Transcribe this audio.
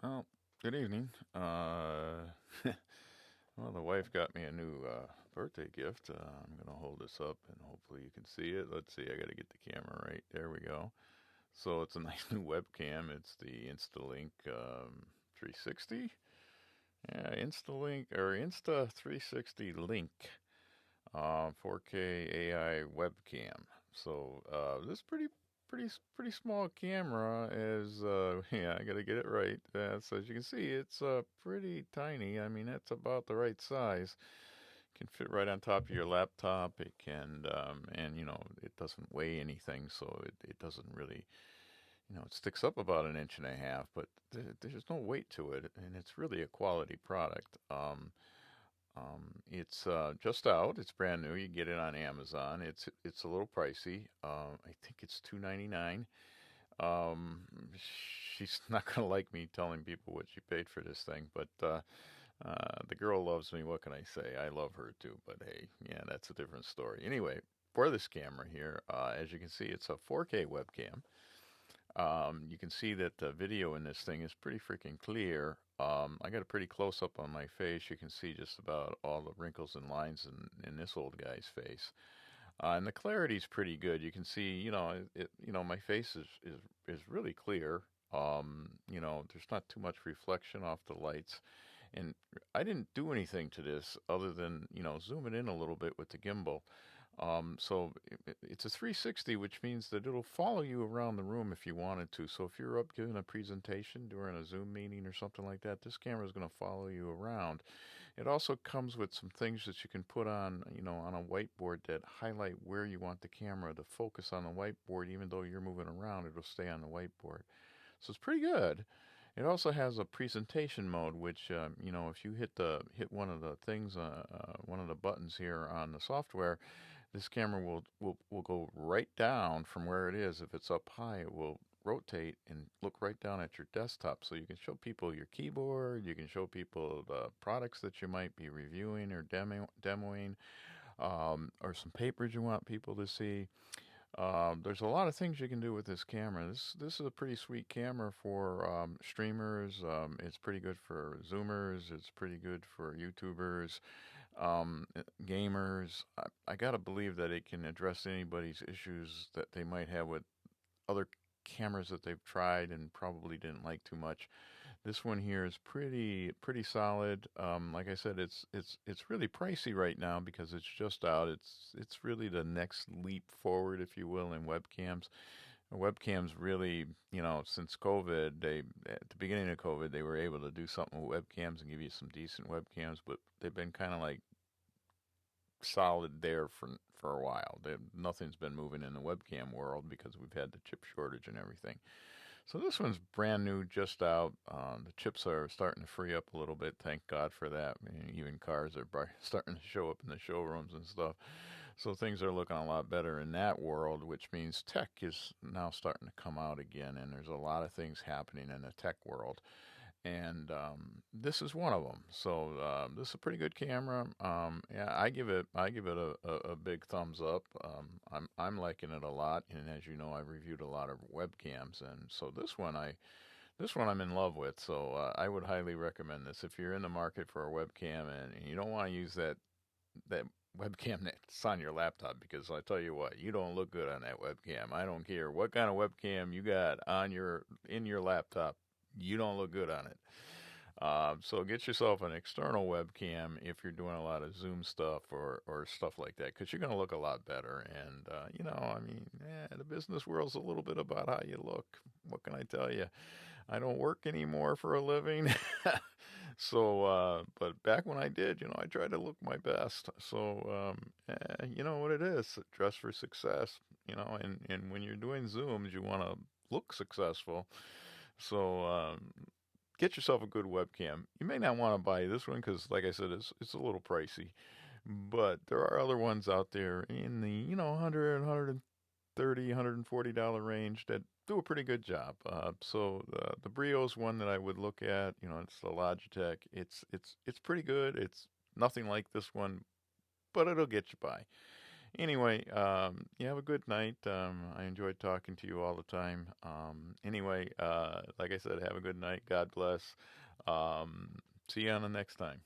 Well, good evening. Well, the wife got me a new birthday gift. I'm going to hold this up and hopefully you can see it. Let's see, I got to get the camera right. There we go. So it's a nice new webcam. It's the Instalink 360. Yeah, Instalink or Insta360 Link 4K AI webcam. So this pretty small camera is yeah, I gotta get it right. So as you can see, it's pretty tiny. I mean, it's about the right size. Can fit right on top of your laptop. It can and it doesn't weigh anything, so it doesn't really, it sticks up about an inch and a half, but there's no weight to it, and it's really a quality product. It's just out. It's brand new. You get it on Amazon. It's a little pricey. I think it's $2.99. Um, she's not gonna like me telling people what she paid for this thing, but the girl loves me. What can I say? I love her too. But hey, yeah, that's a different story. Anyway, for this camera here, as you can see, it's a 4K webcam. You can see that the video in this thing is pretty freaking clear. I got a pretty close up on my face. You can see just about all the wrinkles and lines in this old guy's face. And the clarity's pretty good. You can see, my face is really clear. There's not too much reflection off the lights. And I didn't do anything to this other than, zoom it in a little bit with the gimbal. So it's a 360, which means that it'll follow you around the room if you wanted to. So if you're up giving a presentation during a Zoom meeting or something like that, this camera is going to follow you around. It also comes with some things that you can put on, on a whiteboard that highlight where you want the camera to focus on the whiteboard. Even though you're moving around, it'll stay on the whiteboard. So it's pretty good. It also has a presentation mode, which if you hit one of the things, one of the buttons here on the software, this camera will go right down from where it is. If it's up high, it will rotate and look right down at your desktop, so you can show people your keyboard. You can show people the products that you might be reviewing or demoing, or some papers you want people to see. There's a lot of things you can do with this camera. This is a pretty sweet camera for streamers. It's pretty good for Zoomers. It's pretty good for YouTubers, um, gamers. I gotta believe that it can address anybody's issues that they might have with other cameras that they've tried and probably didn't like too much. This one here is pretty solid. Like I said, it's really pricey right now because it's just out. It's really the next leap forward, if you will, in webcams. Webcams really, since COVID, at the beginning of COVID, they were able to do something with webcams and give you some decent webcams, but they've been kind of like solid there for a while. Nothing's been moving in the webcam world because we've had the chip shortage and everything. So this one's brand new, just out. The chips are starting to free up a little bit. Thank God for that. I mean, even cars are starting to show up in the showrooms and stuff. So things are looking a lot better in that world, which means tech is now starting to come out again, and there's a lot of things happening in the tech world, and this is one of them. So this is a pretty good camera. Yeah, I give it a big thumbs up. I'm liking it a lot, and as you know, I've reviewed a lot of webcams, and so this one I'm in love with. So I would highly recommend this if you're in the market for a webcam and you don't want to use that webcam that's on your laptop, because I tell you what, you don't look good on that webcam. I don't care what kind of webcam you got on in your laptop, you don't look good on it. So get yourself an external webcam if you're doing a lot of Zoom stuff or stuff like that, because you're going to look a lot better. And I mean, the business world's a little bit about how you look. What can I tell you? I don't work anymore for a living. So, but back when I did, I tried to look my best. So, you know what it is, dress for success, and when you're doing Zooms, you want to look successful. So, get yourself a good webcam. You may not want to buy this one because, like I said, it's a little pricey. But there are other ones out there in the 100, 130, $140 range that do a pretty good job. So the Brio's one that I would look at. It's the Logitech. It's pretty good. It's nothing like this one, but it'll get you by. Anyway, you have a good night. I enjoyed talking to you all the time. Anyway, like I said, have a good night. God bless. See you on the next time.